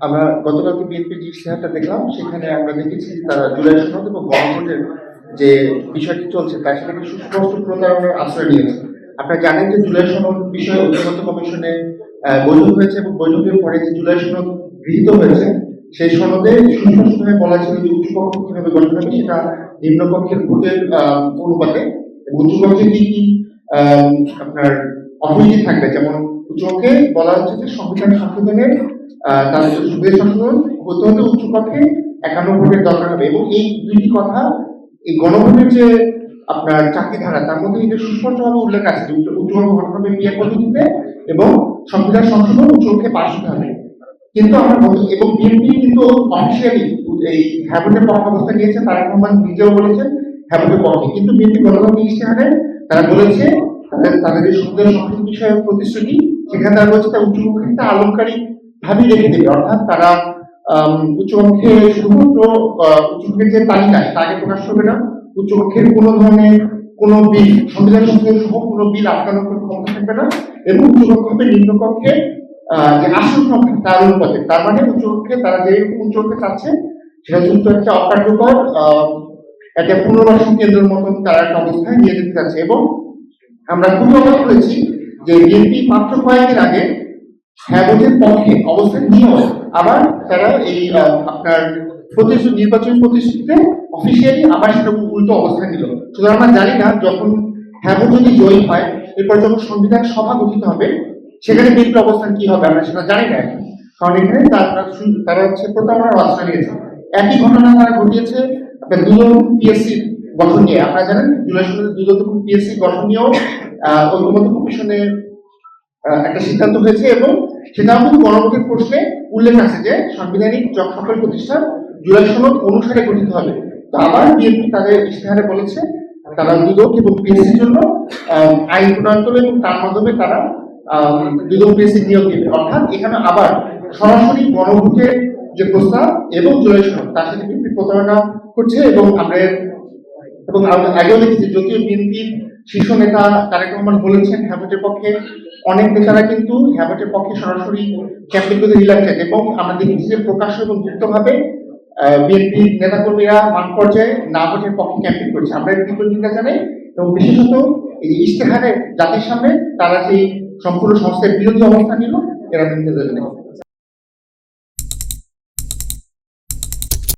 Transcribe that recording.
আমরা গতকালকে বিএনপির যে ইশতেহারটা দেখলাম, সেখানে আমরা দেখেছি তারা জুলাই সনদ এবং গণভোটের যে বিষয়টি চলছে তার সাথে সুস্পষ্ট প্রতারণার আশ্রয় নিয়েছে। আপনারা জানেন যে জুলাই সনদ বিষয়ে ঐক্যমত্য কমিশনে বৈঠক হয়েছে এবং বৈঠকের পরে যে জুলাই সনদ গৃহীত হয়েছে, সেই সনদে সুস্পষ্টভাবে বলা ছিল যে উচ্চকক্ষ কিভাবে গঠন হবে সেটা নিম্নকক্ষের ভোটের অনুপাতে। উচ্চকক্ষে কি কি আপনার অথরিটি থাকবে, যেমন উচ্চকক্ষে বলা হচ্ছে যে সংবিধান সংশোধনের তার সুবিধা সংশোধন হতে হতে উচ্চকক্ষে 51 ভোটের দরকার হবে। এবং এই দুইটি কথা এই গণভোটের যে আপনার চাকরি ধারা তার মধ্যে এটা সুস্পষ্টভাবে উল্লেখ আছে যে উচ্চকক্ষ গঠন হবে পিয়ার পদ্ধতিতে এবং সংবিধান সংশোধন উচ্চকক্ষে পাশ হতে হবে। কিন্তু আমরা এবং বিএনপি কিন্তু অফিসিয়ালি এই হ্যাভোটের পক্ষে অবস্থান নিয়েছে, তারেক রহমান নিজেও বলেছেন হ্যাভোটের পক্ষে। কিন্তু বিএনপি গণতান্ত্রিক ইশতেহারে তারা বলেছে তাদের যে সংবিধান সংশোধন বিষয়ক প্রতিশ্রুতি, সেখানে তারা বলছে তারা উচ্চকক্ষে আলংকারিক ভাবে রেখে দেবে, অর্থাৎ তারা উচ্চকক্ষে শুধুমাত্র উচ্চকক্ষের যে তালিকা সেটা আগে প্রকাশ করবে না, উচ্চকক্ষের কোনো ধরনের কোনো বিল সংবিধান সংশোধন সহ কোনো বিল আটকানোর কোনো ক্ষমতা থাকবে না। এবং উচ্চকক্ষ হবে নিম্নকক্ষে যে আসন সংখ্যা তার অনুপাতে। তার মানে উচ্চকক্ষে তারা যে উচ্চকক্ষে চাচ্ছে সেটা কিন্তু একটা অকার্যকর একটা পুনর্বাসন কেন্দ্রের মতন তারা একটা অবস্থায় নিয়ে যেতে চাচ্ছে। এবং আমরা খুবই অবাক হয়েছি যে বিএনপি মাত্র কয়েকদিন আগে হ্যাভোটের পক্ষে অবস্থান নিয়েও আবার তারা এই আপনার নির্বাচনী প্রতিশ্রুতিতে অফিসিয়ালি আবার সেটা উল্টো অবস্থান নিল। সুতরাং আমরা জানি না যখন হ্যাভোট যদি জয়ী হয়, এরপর যখন সংবিধান সভা গঠিত হবে সেখানে বিএনপির অবস্থান কি হবে আমরা সেটা জানি না এখন। কারণ এখানে তারা হচ্ছে প্রতারণার আশ্রয় নিয়েছে। একই ঘটনা তারা ঘটিয়েছে আপনার দুজন পিএসসি গঠন নিয়ে। আপনারা জানেন জুলাই সনদের দুজন পিএসসি গঠন নিয়েও ঐক্যমত্য কমিশনে একটা সিদ্ধান্ত হয়েছে এবং সেটাও কিন্তু গণভোটের প্রশ্নে উল্লেখ আছে যে সাংবিধানিক সকল প্রতিষ্ঠান জুলাই সনদ অনুসারে গঠিত হবে। তো আবার বিএনপি তাদের ইশতেহারে বলেছে তারা দুদক এবং পিএসসির জন্য আইন প্রণয়ন করবে এবং তার মাধ্যমে তারা দুদক পিএসসি নিয়োগ দেবে। অর্থাৎ এখানে আবার সরাসরি গণভোটের যে প্রস্তাব এবং জুলাই সনদ তার সাথে বিএনপি প্রতারণা করছে। এবং আগেও দেখেছি যদিও বিএনপির শীর্ষ নেতা তারেক রহমান বলেছেন হ্যাভোটের পক্ষে, অনেক নেতারা কিন্তু হ্যাভোটের পক্ষে সরাসরি ক্যাম্পেইন করতে রিল্যাক্টেড। এবং আমরা দেখেছি যে প্রকাশ্য এবং গুপ্তভাবে বিএনপি নেতাকর্মীরা মাঠ পর্যায়ে না ভোটের পক্ষে ক্যাম্পেইন করছে। আমরা এর তীব্র নিন্দা জানাই এবং বিশেষত এই ইশতেহারে জাতির সামনে তারা যে সম্পূর্ণ সংস্থার বিরোধী অবস্থান নিল এরা নিন্দা জানাই।